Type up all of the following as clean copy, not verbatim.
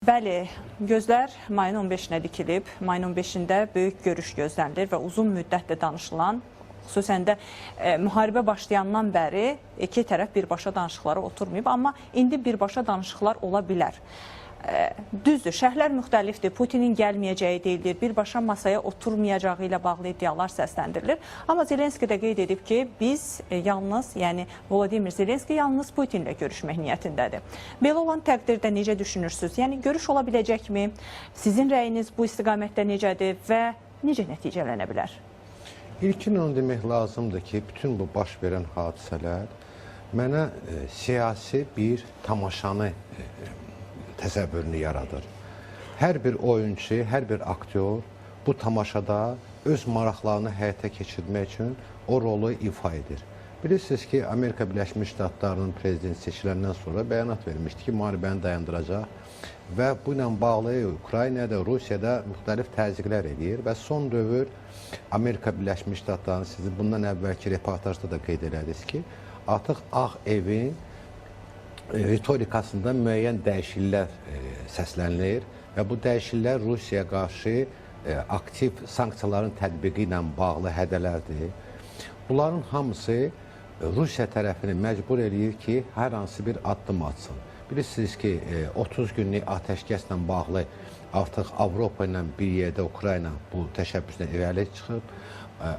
Bəli, gözlər mayın 15-nə dikilib. Mayın 15-də böyük görüş gözlənilir və uzun müddətlə danışılan, xüsusən də müharibə başlayandan bəri iki tərəf birbaşa danışıqlara oturmayıb, amma indi birbaşa danışıqlar ola bilər. Düzdür, şərhlər müxtəlifdir, Putinin gəlməyəcəyi deyilir, birbaşa masaya oturmayacağı ilə bağlı iddialar səsləndirilir. Amma Zelenski də qeyd edib ki, biz yalnız, yəni Volodimir Zelenski yalnız Putinlə görüşmək niyyətindədir. Belə olan təqdirdə necə düşünürsünüz? Yəni, görüş ola biləcəkmi? Sizin rəyiniz bu istiqamətdə necədir və necə nəticələnə bilər? İlkin onu demək lazımdır ki, bütün bu baş verən hadisələr mənə siyasi bir tamaşanı təsəvvürünü yaradır. Hər bir oyunçu, hər bir aktyor bu tamaşada öz maraqlarını həyata keçirmək üçün o rolu ifa edir. Bilirsiniz ki, Amerika Birləşmiş Ştatlarının prezidenti seçiləndən sonra bəyanat vermişdi ki, müharibəni dayandıracaq və bu ilə bağlı Ukraynada, Rusiyada müxtəlif təzyiqlər edir və son dövr Amerika Birləşmiş Ştatlarının, sizi bundan əvvəlki reportajda da qeyd elədiniz ki, artıq Ağ Evin ritorikasında müəyyən dəyişikliklər səslənilir və bu dəyişikliklər Rusiyaya qarşı aktiv sanksiyaların tətbiqi ilə bağlı hədələrdir. Bunların hamısı Rusiya tərəfini məcbur edir ki, hər hansı bir addım atsın. Bilirsiniz ki, 30 günlük atəşkəslə bağlı artıq Avropa ilə bir yerdə Ukrayna bu təşəbbüslə irəli çıxıb.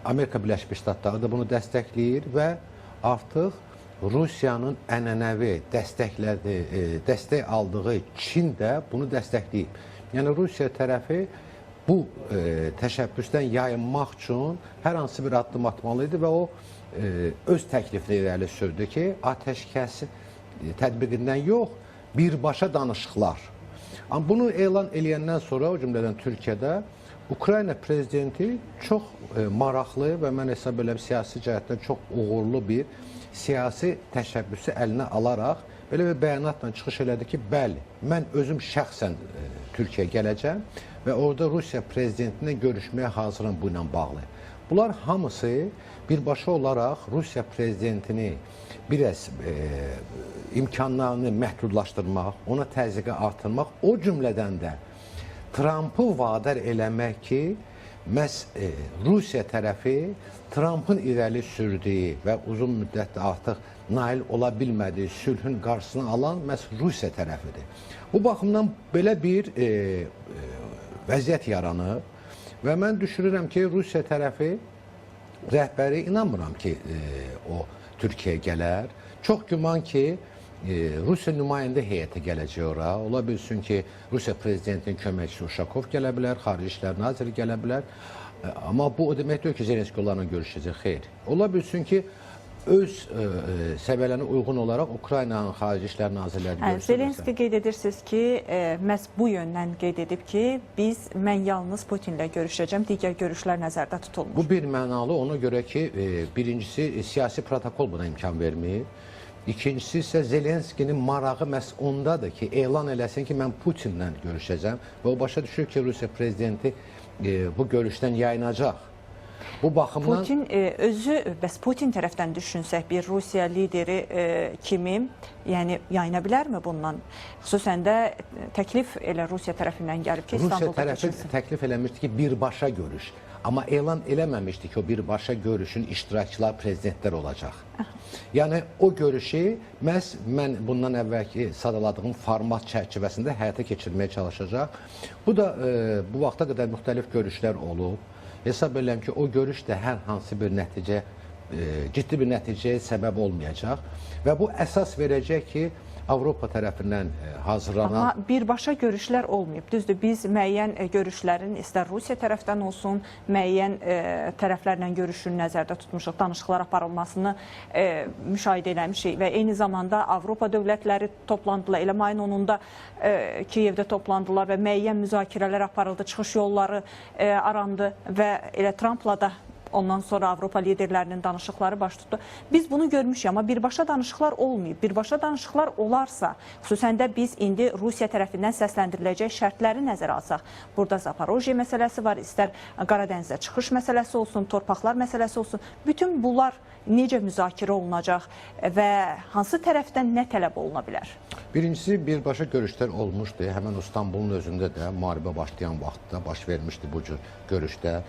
Amerika Birləşmiş Ştatları da bunu dəstəkləyir və artıq Rusiyanın ənənəvi dəstək aldığı Çin də bunu dəstəkləyib. Yəni, Rusiya tərəfi bu təşəbbüsdən yayınmaq üçün hər hansı bir addım atmalıydı və o öz təklifini irəli sürdü ki, atəşkəs tətbiqindən yox, birbaşa danışıqlar. Amma bunu elan eləyəndən sonra, o cümlədən Türkiyədə, Ukrayna prezidenti çox maraqlı və mən hesab edirəm siyasi cəhətdən çox uğurlu bir siyasi təşəbbüsü əlinə alaraq belə bir bəyanatla çıxış elədi ki, bəli, mən özüm şəxsən Türkiyəyə gələcəm və orada Rusiya prezidentinə görüşməyə hazıram bu ilə bağlı. Bunlar hamısı birbaşa olaraq Rusiya prezidentini biraz imkanlarını məhdudlaşdırmaq, ona təzyiqi artırmaq, o cümlədən də Trumpı vadar eləmək ki, məhz Rusiya tərəfi Trumpın irəli sürdüyü və uzun müddətdə artıq nail ola bilmədiyi sülhün qarşısını alan məhz Rusiya tərəfidir. Bu baxımdan belə bir vəziyyət yaranıb və mən düşünürəm ki, Rusiya tərəfi rəhbəri inanmıram ki, o Türkiyəyə gələr. Çox güman ki, Rusiya nümayəndə heyəti gələcək ora. Ola bilsin ki, Rusiya prezidentinin köməkçisi Uşakov gələ bilər, Xarici İşlər naziri gələ bilər. Amma bu o demək deyil ki, Zelenski onlarla görüşəcək, xeyr. Ola bilsin ki, öz səviyyələrinə uyğun olaraq Ukraynanın Xarici İşlər nazirləri görüşəcək. Zelenski qeyd edirsiniz ki, məhz bu yöndən qeyd edib ki, mən yalnız Putinlə görüşəcəm, digər görüşlər nəzərdə tutulmur. Bu bir mənalı, ona görə ki, birincisi siyasi protokol buna imkan vermir. İkincisi isə Zelenskinin marağı məhz ondadır ki, elan eləsin ki, mən Putinlə görüşəcəm və o başa düşür ki, Rusiya prezidenti bu görüşdən yayınacaq. Bu baxımdan... Putin özü, bəs Putin tərəfdən düşünsək, bir Rusiya lideri kimi, yəni yayına bilərmi bundan? Xüsusən də təklif elə Rusiya tərəfindən gəlib ki, Rusiya tərəfi təklif eləmişdi ki, birbaşa görüş. Amma elan eləməmişdi ki, o birbaşa görüşün iştirakçılar prezidentlər olacaq. Yəni, o görüşü məhz mən bundan əvvəlki sadaladığım format çərçivəsində həyata keçirməyə çalışacaq. Bu da bu vaxta qədər müxtəlif görüşlər olub. Hesab edirəm ki, o görüş də hər hansı bir nəticə, ciddi bir nəticəyə səbəb olmayacaq və bu əsas verəcək ki, Avropa tərəfindən hazırlanan... Amma birbaşa görüşlər olmayıb. Düzdür, biz müəyyən görüşlərin, istər Rusiya tərəfdən olsun, müəyyən tərəflərlə görüşün nəzərdə tutmuşuq, danışıqlar aparılmasını müşahidə eləmişik və eyni zamanda Avropa dövlətləri toplandılar. Elə mayın 10-da Kiyevdə toplandılar və müəyyən müzakirələr aparıldı, çıxış yolları arandı və elə Trumpla da Ondan sonra Avropa liderlərinin danışıqları baş tutdu. Biz bunu görmüşük, amma birbaşa danışıqlar olmayıb. Birbaşa danışıqlar olarsa, xüsusən də biz indi Rusiya tərəfindən səsləndiriləcək şərtləri nəzərə alsaq. Burada Zaporojye məsələsi var, istər Qaradənizə çıxış məsələsi olsun, torpaqlar məsələsi olsun. Bütün bunlar necə müzakirə olunacaq və hansı tərəfdən nə tələb oluna bilər? Birincisi, birbaşa görüşlər olmuşdu. Həmən İstanbulun özündə də müharibə başlayan vaxtda baş vermişdi bu cür görüşlər.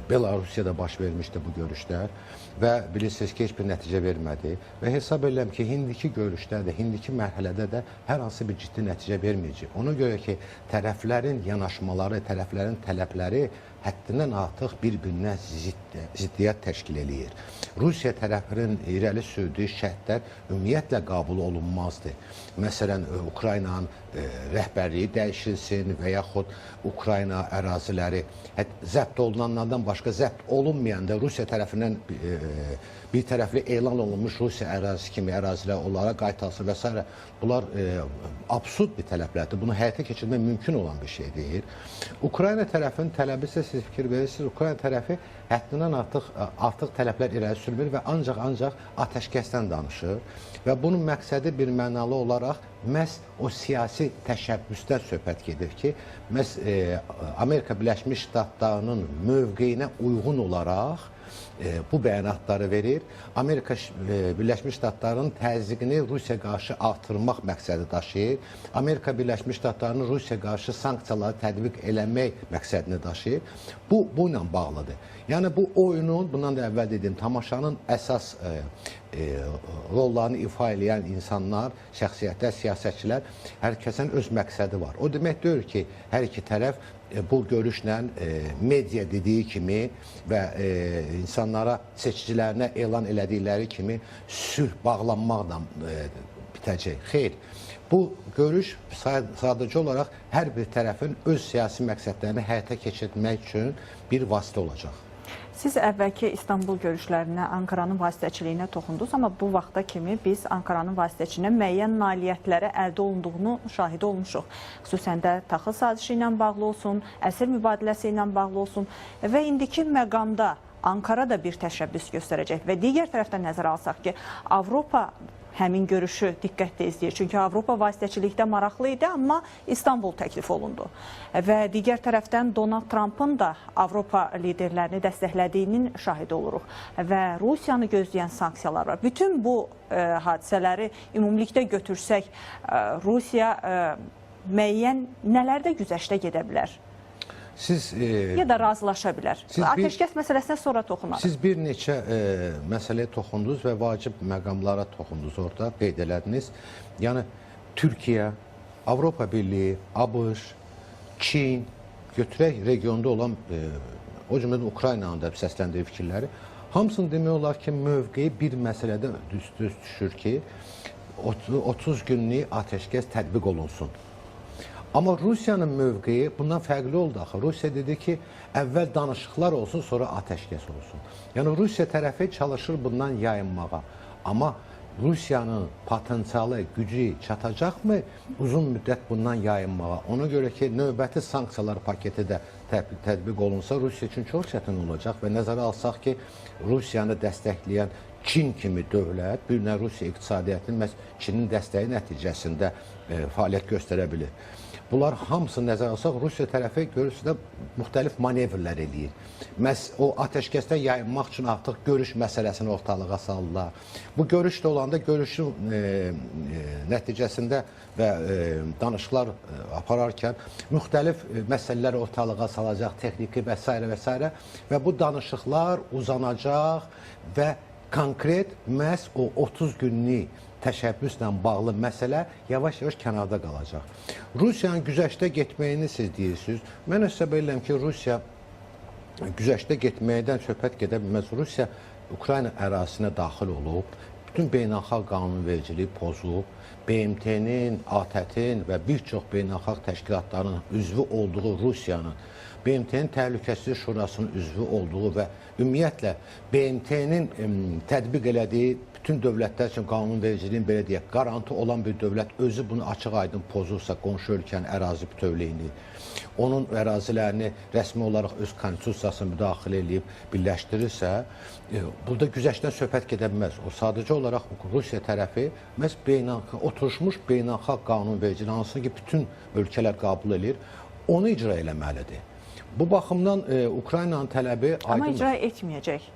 Belarusiyada baş vermişdi bu görüşlər və bilirsiniz ki, heç bir nəticə vermədi. Və hesab edirəm ki, indiki görüşlərdə, indiki mərhələdə də hər hansı bir ciddi nəticə verməyəcək. Ona görə ki, tərəflərin yanaşmaları, tərəflərin tələbləri həddindən artıq bir-birinə ziddiyyət təşkil eləyir. Rusiya tərəfinin irəli sürdüyü şərtlər ümumiyyətlə qəbul olunmazdı. Məsələn, Ukraynanın rəhbərliyi dəyişilsin və yaxud Ukrayna əraziləri zəbt olunanlardan başqa zəbt olunmayanda Rusiya tərəfindən bir tərəfli elan olunmuş Rusiya ərazisi kimi ərazilər onlara qaytarılsın və s. Bunlar absurd bir tələblərdir. Bunu həyata keçirmək mümkün olan bir şey deyil. Ukrayna tərəfinin tələbi isə siz fikir verirsiniz, Ukrayna tərəfi həddindən artıq tələblər irəli sürmür və ancaq atəşkəsdən danışır və bunun məqsədi bir mənalı olaraq məhz o siyasi təşəbbüsdən söhbət gedir ki, məhz Amerika Birləşmiş Ştatlarının mövqeyinə uyğun olaraq bu bəyanatları verir. Amerika Birləşmiş Ştatlarının təzyiqini Rusiya qarşı artırmaq məqsədi daşıyır. Amerika Birləşmiş Ştatlarının Rusiya qarşı sanksiyaları tətbiq eləmək məqsədini daşıyır. Bu ilə bağlıdır. Yəni bu oyunun, bundan da əvvəl dediyim, tamaşanın əsas rollarını ifa edən insanlar, şəxsiyyətlər, siyasətçilər, hər kəsin öz məqsədi var. O demək deyil ki, hər iki tərəf bu görüşlə media dediyi kimi və insanlara, seçicilərinə elan elədikləri kimi sülh bağlanmaqla bitəcək. Xeyr, bu görüş sadəcə olaraq hər bir tərəfin öz siyasi məqsədlərini həyata keçirmək üçün bir vasitə olacaq. Siz əvvəlki İstanbul görüşlərinə, Ankaranın vasitəçiliyinə toxundunuz, amma bu vaxta kimi biz Ankaranın vasitəçiliyinə müəyyən nailiyyətlərə əldə olunduğunu şahidi olmuşuq. Xüsusən də taxıl sazişi ilə bağlı olsun, əsir mübadiləsi ilə bağlı olsun və indiki məqamda Ankara da bir təşəbbüs göstərəcək və digər tərəfdən nəzərə alsaq ki, Avropa həmin görüşü diqqətlə izləyir. Çünki Avropa vasitəçilikdə maraqlı idi, amma İstanbul təklif olundu. Və digər tərəfdən Donald Trump'ın da Avropa liderlərini dəstəklədiyinin şahidi oluruq. Və Rusiyanı gözləyən sanksiyalar var. Bütün bu hadisələri ümumilikdə götürsək, Rusiya müəyyən nələrdə güzəştə gedə bilər? Ya da razılaşa bilər. Ateşkəs məsələsinə sonra toxunarıq. Siz bir neçə məsələyə toxundunuz və vacib məqamlara toxundunuz orada, qeyd elədiniz. Yəni, Türkiyə, Avropa Birliyi, ABŞ, Çin, götürək regionda olan, o cümlədən Ukraynanın da səsləndiyi fikirləri, hamısını demək olar ki, mövqeyi bir məsələdə düşür ki, 30 günlük ateşkəs tətbiq olunsun. Amma Rusiyanın mövqeyi bundan fərqli oldu axı. Rusiya dedi ki, əvvəl danışıqlar olsun, sonra atəşkəs olsun. Yəni, Rusiya tərəfi çalışır bundan yayınmağa. Amma Rusiyanın potensialı, gücü çatacaqmı uzun müddət bundan yayınmağa? Ona görə ki, növbəti sanksiyalar paketi də tətbiq olunsa, Rusiya üçün çox çətin olacaq və nəzərə alsaq ki, Rusiyanı dəstəkləyən Çin kimi dövlət, bir nə Rusiya iqtisadiyyatının məhz Çinin dəstəyi nəticəsində fəaliyyət göstərə bilir. Bunlar hamısını nəzərə alsaq, Rusiya tərəfi görürsüdə müxtəlif manevrlər eləyir. Məhz o atəşkəsdən yayınmaq üçün artıq görüş məsələsini ortalığa salırlar. Bu görüşdə olanda görüşün nəticəsində və danışıqlar apararkən müxtəlif məsələlər ortalığa salacaq, texniki və s. və bu danışıqlar uzanacaq və konkret məhz o 30 günlük təşəbbüslə bağlı məsələ yavaş-yavaş kənarda qalacaq. Rusiyanın güzəştə getməyini siz deyirsiniz. Mən hesab edirəm ki, Rusiya güzəştə getməkdən söhbət gedə bilməz. Rusiya Ukrayna ərazisinə daxil olub, bütün beynəlxalq qanunvericiliyi pozub, BMT-nin, ATƏT-in və bir çox beynəlxalq təşkilatların üzvü olduğu Rusiyanın, BMT-nin Təhlükəsizlik Şurasının üzvü olduğu və ümumiyyətlə BMT-nin tətbiq elədiyi bütün dövlətlər üçün qanunvericiliyin belə deyək, qarantı olan bir dövlət özü bunu açıq-aydın pozursa, qonşu ölkənin ərazi bütövlüyünü, onun ərazilərini rəsmi olaraq öz konstitusiyasına müdaxilə edib birləşdirirsə, burada güzəştdən söhbət gedə bilməz. O sadəcə olaraq Rusiya tərəfi məhz oturmuş beynəlxalq qanunvericiliyi, hansı ki, bütün ölkələr qəbul edir, onu icra eləməlidir. Bu baxımdan Ukraynanın tələbi aydındır. Amma icra etməyəcək.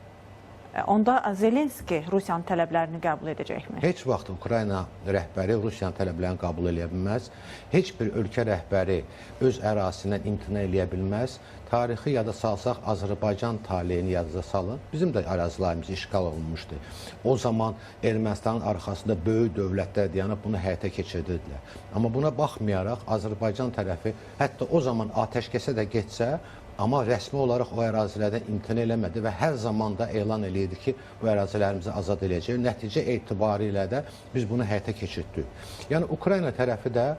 Onda Zelenski Rusiyanın tələblərini qəbul edəcəkmi? Heç vaxt Ukrayna rəhbəri Rusiyanın tələblərini qəbul edə bilməz. Heç bir ölkə rəhbəri öz ərazisindən imtina edə bilməz. Tarixi yada salsaq, Azərbaycan taleyini yadınıza salın. Bizim də ərazilərimiz işğal olunmuşdu. O zaman Ermənistanın arxasında böyük dövlətlər dayanıb bunu həyata keçirdilər. Amma buna baxmayaraq Azərbaycan tərəfi hətta o zaman atəşkəsə də getsə, amma rəsmi olaraq o ərazilərdən imtina eləmədi və hər zaman da elan eləyirdi ki, bu ərazilərimizi azad edəcək. Nəticə etibarilə də biz bunu həyata keçirdik. Yəni, Ukrayna tərəfi də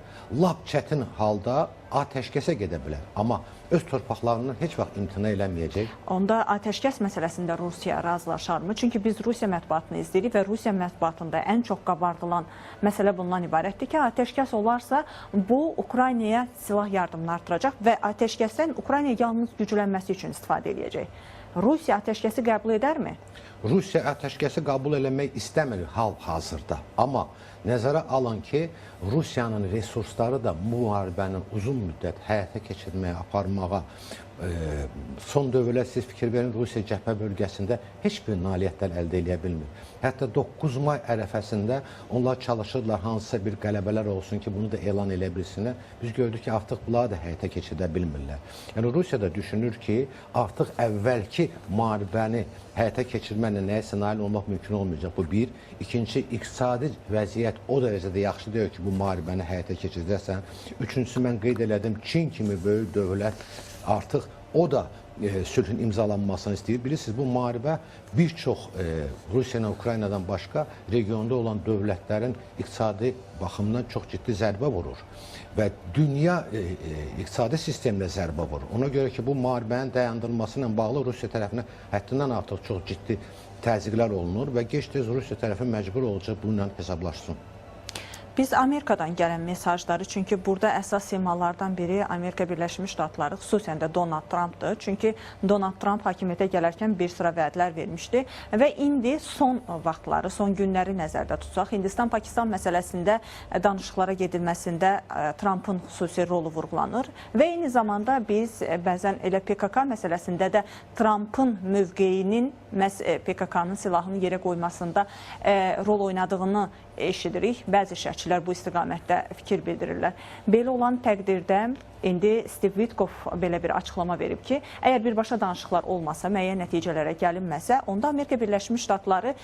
lap çətin halda atəşkəsə gedə bilər. Amma öz torpaqlarından heç vaxt imtina eləməyəcək. Onda atəşkəs məsələsində Rusiya razılaşarmı? Çünki biz Rusiya mətbuatını izləyirik və Rusiya mətbuatında ən çox qabardılan məsələ bundan ibarətdir ki, atəşkəs olarsa bu Ukraynaya silah yardımını artıracaq və atəşkəsdən Ukrayna yalnız güclənməsi üçün istifadə edəcək. Rusiya atəşkəsi qəbul edərmi? Rusiya atəşkəsi qəbul eləmək istəmir hal-hazırda. Amma nəzərə alın ki, Rusiyanın resursları da müharibənin uzun müddət həyata keçirməyə, aparmağa, son dövrlər siz fikir verin, Rusiya cəbhə bölgəsində heç bir nailiyyətlər əldə edə bilmir. Hətta 9 may ərəfəsində onlar çalışırlar hansısa bir qələbələr olsun ki, bunu da elan elə bilsinlər. Biz gördük ki, artıq bunları da həyata keçirə bilmirlər. Yəni, Rusiya da düşünür ki, artıq əvvəlki müharibəni həyata keçirməklə nəyəsə nail olmaq mümkün olmayacaq. Bu bir. İkinci, iqtisadi vəziyyət o dərəcədə yaxşı deyil ki, bu müharibəni həyata keçirdəsən. Üçüncüsü, mən qeyd elədim, Çin kimi böyük dövlət artıq o da sülhün imzalanmasını istəyir. Bilirsiniz, bu müharibə bir çox Rusiya ilə Ukraynadan başqa regionda olan dövlətlərin iqtisadi baxımdan çox ciddi zərbə vurur və dünya iqtisadi sisteminə zərbə vurur. Ona görə ki, bu müharibənin dayandırılması ilə bağlı Rusiya tərəfinə həddindən artıq çox ciddi təzyiqlər olunur və gec-tez Rusiya tərəfi məcbur olacaq bununla hesablaşsın. Biz Amerikadan gələn mesajları, çünki burada əsas simalardan biri Amerika Birləşmiş Ştatları, xüsusən də Donald Trumpdır. Çünki Donald Trump hakimiyyətə gələrkən bir sıra vədlər vermişdi və indi son vaxtları, son günləri nəzərdə tutsaq, Hindistan-Pakistan məsələsində danışıqlara gedilməsində Trumpın xüsusi rolu vurğulanır və eyni zamanda biz bəzən elə PKK məsələsində də Trumpın mövqeyinin məhz PKK-nın silahını yerə qoymasında rol oynadığını eşidirik. Bəzi şərhçilər bu istiqamətdə fikir bildirirlər. Belə olan təqdirdə indi Steve Witkoff belə bir açıqlama verib ki, əgər birbaşa danışıqlar olmasa, müəyyən nəticələrə gəlinməsə, onda Amerika Birləşmiş Ştatları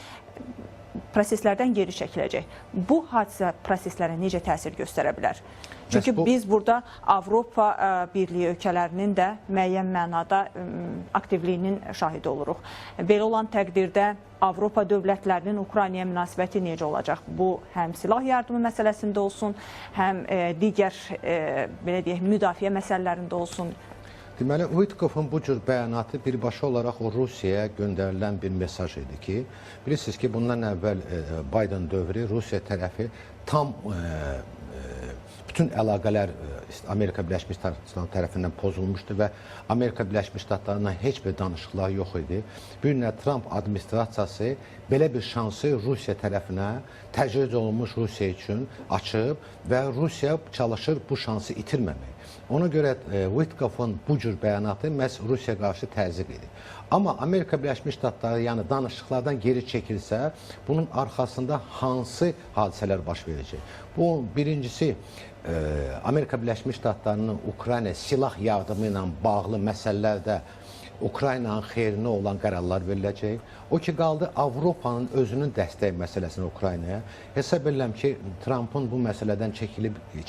proseslərdən geri çəkiləcək. Bu hadisə proseslərə necə təsir göstərə bilər? Çünki biz burada Avropa Birliyi ölkələrinin də müəyyən mənada aktivliyinin şahidi oluruq. Belə olan təqdirdə Avropa dövlətlərinin Ukraynaya münasibəti necə olacaq? Bu həm silah yardımı məsələsində olsun, həm digər belə deyək, müdafiə məsələlərində olsun. Deməli, Witkoffun bu cür bəyanatı birbaşa olaraq o Rusiyaya göndərilən bir mesaj idi ki, bilirsiniz ki, bundan əvvəl Biden dövrü Rusiya tərəfi tam bütün əlaqələr Amerika Birləşmiş Ştatları tərəfindən pozulmuşdu və Amerika Birləşmiş Ştatlarına heç bir danışıqlar yox idi. Bir nə Trump administrasiyası belə bir şansı Rusiya tərəfinə təcrid olunmuş Rusiya üçün açıb və Rusiya çalışır bu şansı itirməmək. Ona görə Witkoffun bu cür bəyanatı məhz Rusiya qarşı təzyiq edir. Amma Amerika Birləşmiş Ştatları, yəni danışıqlardan geri çəkilsə, bunun arxasında hansı hadisələr baş verəcək? Bu, birincisi, Amerika Birləşmiş Ştatlarının Ukrayna silah yardımı ilə bağlı məsələlərdə Ukraynanın xeyrinə olan qərarlar veriləcək. O ki, qaldı Avropanın özünün dəstək məsələsini Ukraynaya. Hesab edirəm ki, Trumpın bu məsələdən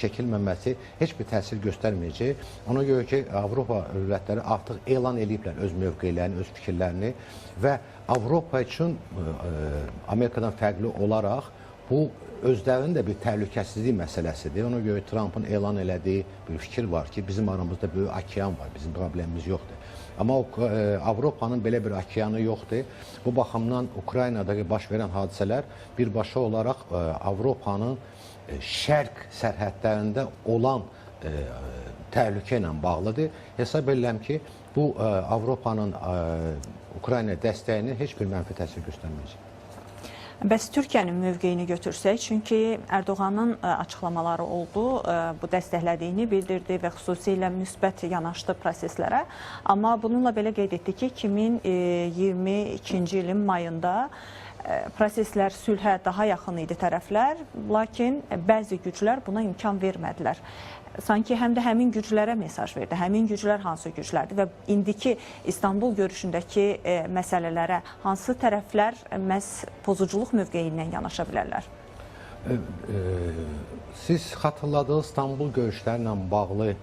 çəkilməməsi heç bir təsir göstərməyəcək. Ona görə ki, Avropa dövlətləri artıq elan ediblər öz mövqeylərini, öz fikirlərini və Avropa üçün Amerikadan fərqli olaraq Bu özlərinin də bir təhlükəsizlik məsələsidir. Ona görə Trumpın elan elədiyi bir fikir var ki, bizim aramızda böyük okean var, bizim problemimiz yoxdur. Amma Avropanın belə bir okeanı yoxdur. Bu baxımdan Ukraynadakı baş verən hadisələr birbaşa olaraq Avropanın şərq sərhədlərində olan təhlükə ilə bağlıdır. Hesab edirəm ki, bu Avropanın Ukrayna dəstəyini heç bir mənfi təsir göstərməyəcək. Bəs Türkiyənin mövqeyini götürsək, çünki Ərdoğanın açıqlamaları oldu, bu dəstəklədiyini bildirdi və xüsusilə müsbət yanaşdı proseslərə. Amma bununla belə qeyd etdi ki, 2022-ci ilin mayında proseslər sülhə daha yaxın idi tərəflər, lakin bəzi güclər buna imkan vermədilər. Sanki həm də həmin güclərə mesaj verdi. Həmin güclər hansı güclərdir və indiki İstanbul görüşündəki məsələlərə hansı tərəflər məhz pozuculuq mövqeyindən yanaşa bilərlər? Siz xatırladığınız İstanbul görüşlərlə bağlı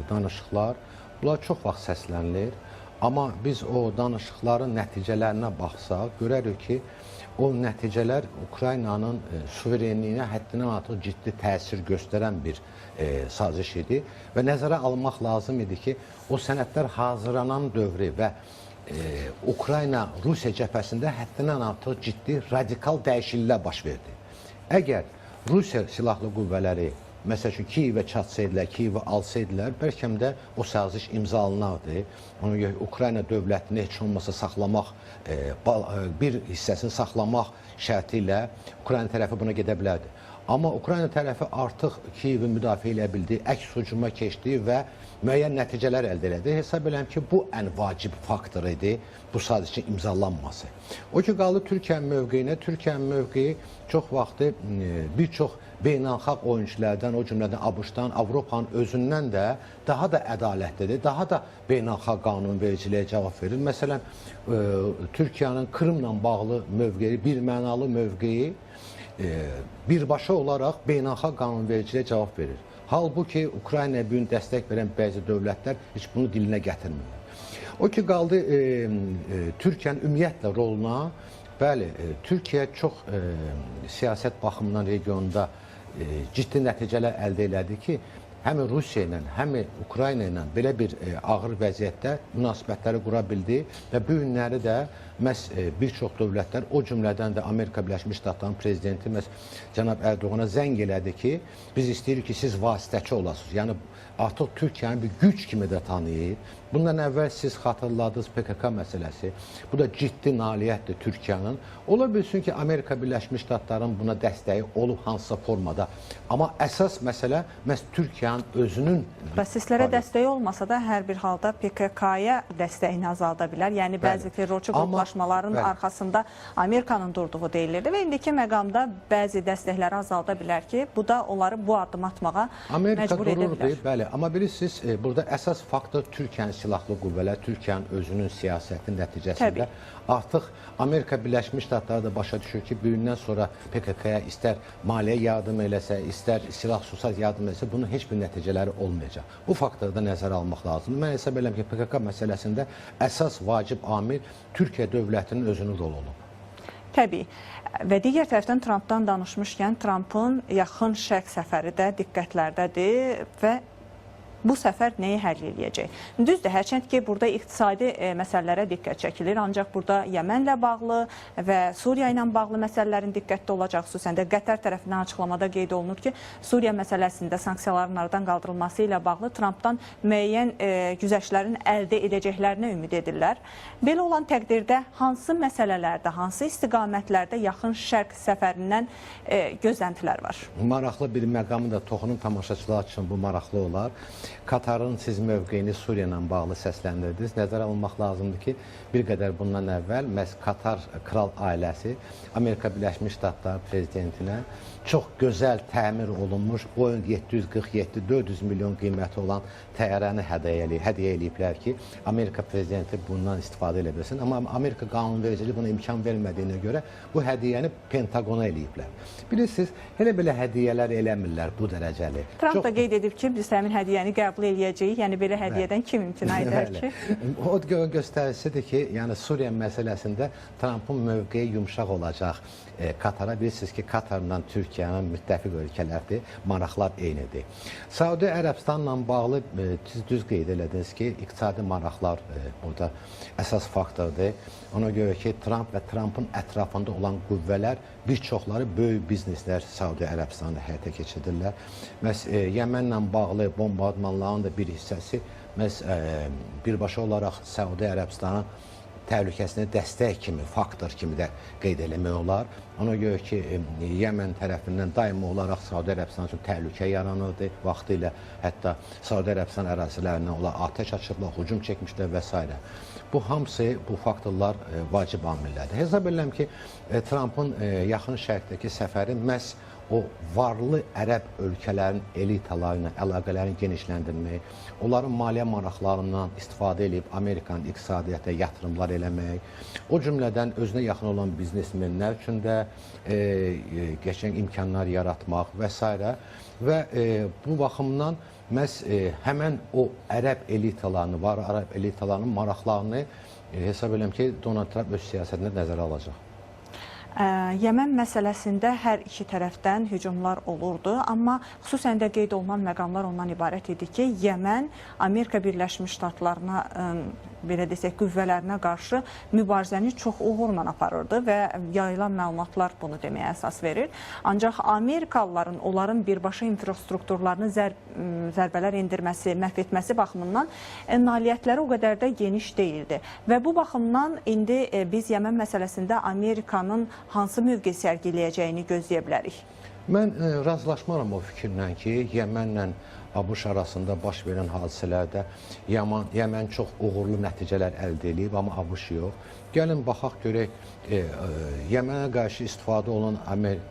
danışıqlar, bunlar çox vaxt səslənilir. Amma biz o danışıqların nəticələrinə baxsaq, görərik ki, o nəticələr Ukraynanın suverenliyinə həddindən artıq ciddi təsir göstərən bir saziş idi və nəzərə almaq lazım idi ki, o sənədlər hazırlanan dövrü və Ukrayna-Rusiya cəbhəsində həddindən artıq ciddi radikal dəyişikliklər baş verdi. Əgər Rusiya silahlı qüvvələri məsəl üçün Kiyevə çatsaydılar, Kiyevi alsaydılar, bəlkə də o saziş imzalanardı. Ona görə Ukrayna dövlətini heç olmasa saxlamaq, bir hissəsini saxlamaq şərti ilə Ukrayna tərəfi buna gedə bilərdi. Amma Ukrayna tərəfi artıq Kiyevi müdafiə edə bildi, əks hücuma keçdi və müəyyən nəticələr əldə elədi. Hesab edirəm ki, bu ən vacib faktor idi, bu sazişin imzalanması. O ki, qaldı Türkiyənin mövqeyinə. Türkiyənin mövqeyi çox vaxtı bir çox beynəlxalq oyunculardan, o cümlədən ABŞ-dan, Avropanın özündən də daha da ədalətlidir, daha da beynəlxalq qanunvericiliyə cavab verir. Məsələn, Türkiyənin Krımla bağlı mövqeyi, birmənalı mövqeyi birbaşa olaraq beynəlxalq qanunvericiliyə cavab verir. Halbuki Ukraynaya bu gün dəstək verən bəzi dövlətlər heç bunu dilinə gətirmir. O ki, qaldı Türkiyənin ümumiyyətlə roluna. Bəli, Türkiyə çox siyasət baxımından regionda ciddi nəticələr əldə elədi ki, həm Rusiya ilə, həm Ukrayna ilə belə bir ağır vəziyyətdə münasibətləri qura bildi və bu günləri də məhz bir çox dövlətlər, o cümlədən də Amerika Birləşmiş Ştatlarının prezidenti məhz cənab Ərdoğana zəng elədi ki, biz istəyirik ki, siz vasitəçi olasınız. Yəni, artıq Türkiyəni bir güc kimi də tanıyır. Bundan əvvəl siz xatırladığınız PKK məsələsi, bu da ciddi nailiyyətdir Türkiyənin. Ola bilsin ki, Amerika Birləşmiş Ştatlarının buna dəstəyi olub hansısa formada. Amma əsas məsələ məhz Türkiyənin özünün... Proseslərə dəstəyi olmasa da hər bir halda PKK-ya dəstəyini azalda bilər. Yəni, bəzi terrorçu qruplaşmaların arxasında Amerikanın durduğu deyilirdi və indiki məqamda bəzi dəstəkləri azalda bilər ki, bu da onları bu addım atmağa məcbur edə bilər. Bəli, amma bilirsiniz, burada əsas faktor Türkiyənin silahlı qüvvələr, Türkiyənin özünün siyasəti nəticəsində artıq Amerika Birləşmiş Ştatları da başa düşür ki, bir gündən sonra PKK-ya istər maliyyə yardım eləsə, istər silah-sursat yardım eləsə, bunun heç bir nəticələri olmayacaq. Bu faktoru da nəzərə almaq lazımdır. Mən hesab edirəm ki, PKK məsələsində əsas vacib amil Türkiyə dövlətinin özünün rolu olub. Təbii. Və digər tərəfdən Trumpdan danışmışkən, Trumpın yaxın şərq səfəri də diqqətlərdədir və bu səfər nəyi həll eləyəcək? Düzdür, hərçənd ki, burada iqtisadi məsələlərə diqqət çəkilir, ancaq burada Yəmənlə bağlı və Suriya ilə bağlı məsələlərin diqqətdə olacaq, xüsusən də Qətər tərəfindən açıqlamada qeyd olunur ki, Suriya məsələsində sanksiyaların aradan qaldırılması ilə bağlı Trumpdan müəyyən güzəştlərin əldə edəcəklərinə ümid edirlər. Belə olan təqdirdə hansı məsələlərdə, hansı istiqamətlərdə yaxın şərq səfərindən gözləntilər var? Maraqlı bir məqamı da toxunun tamaşaçılar üçün bu maraqlı olar. Katarın siz mövqeyini Suriya ilə bağlı səsləndirdiniz. Nəzərə alınmaq lazımdır ki, bir qədər bundan əvvəl məhz Katar kral ailəsi Amerika Birləşmiş Ştatları prezidentinə çox gözəl təmir olunmuş Boeing 747-400 milyon qiyməti olan təyyarəni hədiyyə eləyiblər ki, Amerika prezidenti bundan istifadə edə bilsin. Amma Amerika qanunvericiliyi buna imkan vermədiyinə görə bu hədiyyəni Pentagona eləyiblər. Bilirsiniz, elə belə hədiyyələr eləmirlər bu dərəcəli. Trump da qeyd edib ki, biz həmin hədiyyəni qəbul eləyəcəyik? Yəni belə hədiyyədən kim imtina edər ki? O göstəricisidir ki, yəni Suriya məsələsində Trumpın mövqeyi yumşaq olacaq. Katara bilirsiniz ki, Katarla Türkiyənin müttəfiq ölkələrdir, maraqlar eynidir. Saudi Ərəbistanla bağlı düz qeyd elədiniz ki, iqtisadi maraqlar burada əsas faktordur. Ona görə ki, Trump və Trumpın ətrafında olan qüvvələr bir çoxları böyük bizneslər Saudi Ərəbistanında həyata keçirirlər. Məhz Yəmənlə bağlı bombardmanların da bir hissəsi məhz birbaşa olaraq Saudi Ərəbistanın təhlükəsini dəstək kimi, faktor kimi də qeyd eləmək olar. Ona görə ki, Yəmən tərəfindən daimi olaraq Saudi Ərəbistan üçün təhlükə yaranırdı. Vaxtı ilə hətta Saudi Ərəbistan ərazilərindən onlar atəş açıblar, hücum çəkmişlər və s. Bu hamısı, bu faktorlar vacib amillərdir. Hesab edirəm ki, Trumpın yaxın şərqdəki səfəri məhz o varlı ərəb ölkələrinin elitaları ilə əlaqələrini genişləndirmək, onların maliyyə maraqlarından istifadə edib Amerikanın iqtisadiyyata yatırımlar eləmək, o cümlədən özünə yaxın olan biznesmenlər üçün də qəşəng imkanlar yaratmaq və s. Və bu baxımdan məhz həmən o ərəb elitalarını, var ərəb elitalarının maraqlarını hesab edirəm ki, Donald Trump öz siyasətində nəzərə alacaq. Yəmən məsələsində hər iki tərəfdən hücumlar olurdu, amma xüsusən də qeyd olunan məqamlar ondan ibarət idi ki, Yəmən Amerika Birləşmiş Ştatlarına, belə desək, qüvvələrinə qarşı mübarizəni çox uğurla aparırdı və yayılan məlumatlar bunu deməyə əsas verir. Ancaq Amerikalıların onların birbaşa infrastrukturlarını zərbələr endirməsi, məhv etməsi baxımından nailiyyətləri o qədər də geniş deyildi. Və bu baxımdan indi biz Yəmən məsələsində Amerikanın hansı mövqe sərgiləyəcəyini gözləyə bilərik? Mən razılaşmaram o fikirlə ki, Yəmənlə ABŞ arasında baş verən hadisələrdə Yəmən çox uğurlu nəticələr əldə edib, amma ABŞ yox. Gəlin, baxaq görək, Yəmənə qarşı istifadə olan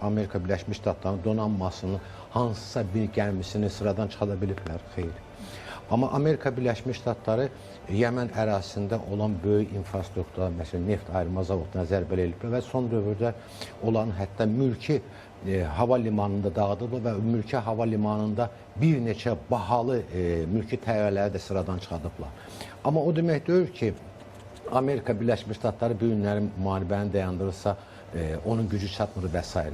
Amerika Birləşmiş Ştatlarının donanmasının hansısa bir gəmisini sıradan çıxada biliblər? Xeyr. Amma Amerika Birləşmiş Ştatları Yəmən ərazisində olan böyük infrastruktura, məsələn, neft ayırma zavoduna zərbələr ediblər və son dövrdə olan hətta mülki hava limanında dağıdıblar və mülki hava limanında bir neçə bahalı mülki təyyarələri də sıradan çıxardıblar. Amma o demək deyil ki, Amerika Birləşmiş Ştatları bu günlərin müharibəni dayandırırsa, onun gücü çatmır və s.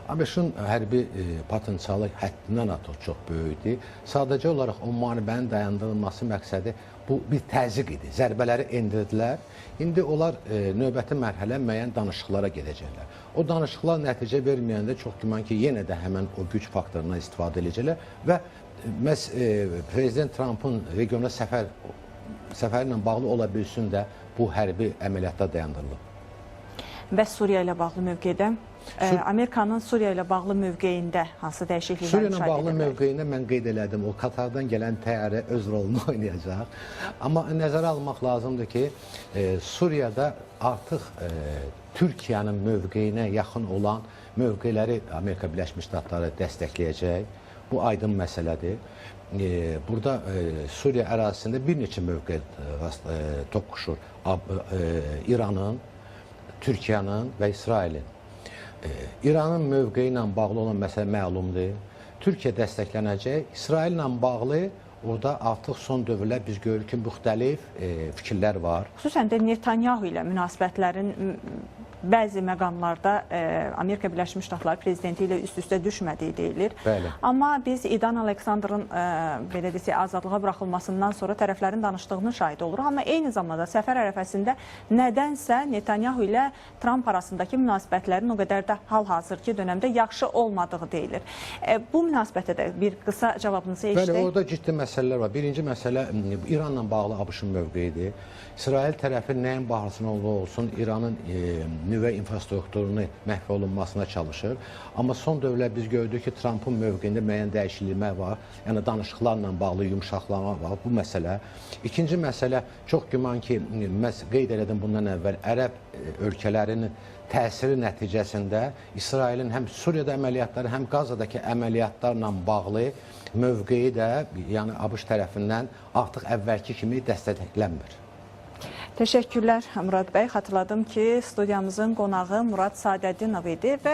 ABŞ-ın hərbi potensialı həddindən artıq çox böyükdür. Sadəcə olaraq o müharibənin dayandırılması məqsədi bu bir təzyiq idi. Zərbələri endirdilər. İndi onlar növbəti mərhələ müəyyən danışıqlara gedəcəklər. O danışıqlar nəticə verməyəndə çox güman ki, yenə də həmən o güc faktorundan istifadə edəcəklər və məhz Prezident Trumpın regiona səfəri ilə bağlı ola bilsin də bu hərbi əməliyyatlar dayandırılıb. Bəs Suriya ilə bağlı mövqedə? Amerikanın Suriya ilə bağlı mövqeyində hansı dəyişikliklər Suriya ilə bağlı mövqeyində mən qeyd elədim, o Katardan gələn təyyarə öz rolunu oynayacaq. Amma nəzərə almaq lazımdır ki, Suriyada artıq Türkiyənin mövqeyinə yaxın olan mövqeləri Amerika Birləşmiş Ştatları dəstəkləyəcək. Bu aydın məsələdir. Burada Suriya ərazisində bir neçə mövqe toqquşur. İranın, Türkiyənin və İsrailin. İranın mövqeyi ilə bağlı olan məsələ məlumdur. Türkiyə dəstəklənəcək. İsrail ilə bağlı orada artıq son dövrlər biz görürük ki, müxtəlif fikirlər var. Xüsusən də Netanyahu ilə münasibətlərin bəzi məqamlarda Amerika Birləşmiş Ştatları prezidenti ilə üst-üstə düşmədiyi deyilir. Bəli. Amma biz İdan Aleksandrın belə desək, azadlığa buraxılmasından sonra tərəflərin danışdığını şahid oluruq. Amma eyni zamanda səfər ərəfəsində nədənsə Netanyahu ilə Trump arasındakı münasibətlərin o qədər də hal-hazırki dönəmdə yaxşı olmadığı deyilir. Bu münasibətə də bir qısa cavabınızı eşitdik. Bəli, orada ciddi məsələlər var. Birinci məsələ İranla bağlı ABŞ-ın mövqeyidir. İsrail tərəfi nəyin bahasına olsun İranın nüvə infrastrukturunu məhv olunmasına çalışır. Amma son dövrlər biz gördük ki, Trumpın mövqeyində müəyyən dəyişikliklər var. Yəni danışıqlarla bağlı yumşaqlama var. Bu məsələ. İkinci məsələ, çox güman ki, qeyd elədim bundan əvvəl, ərəb ölkələrinin təsiri nəticəsində İsrailin həm Suriyada əməliyyatları, həm Qazadakı əməliyyatlarla bağlı mövqeyi də, yəni ABŞ tərəfindən artıq əvvəlki kimi dəstəklənmir. Təşəkkürlər Murad bəy. Xatırladım ki, studiyamızın qonağı Murad Sadəddinov idi.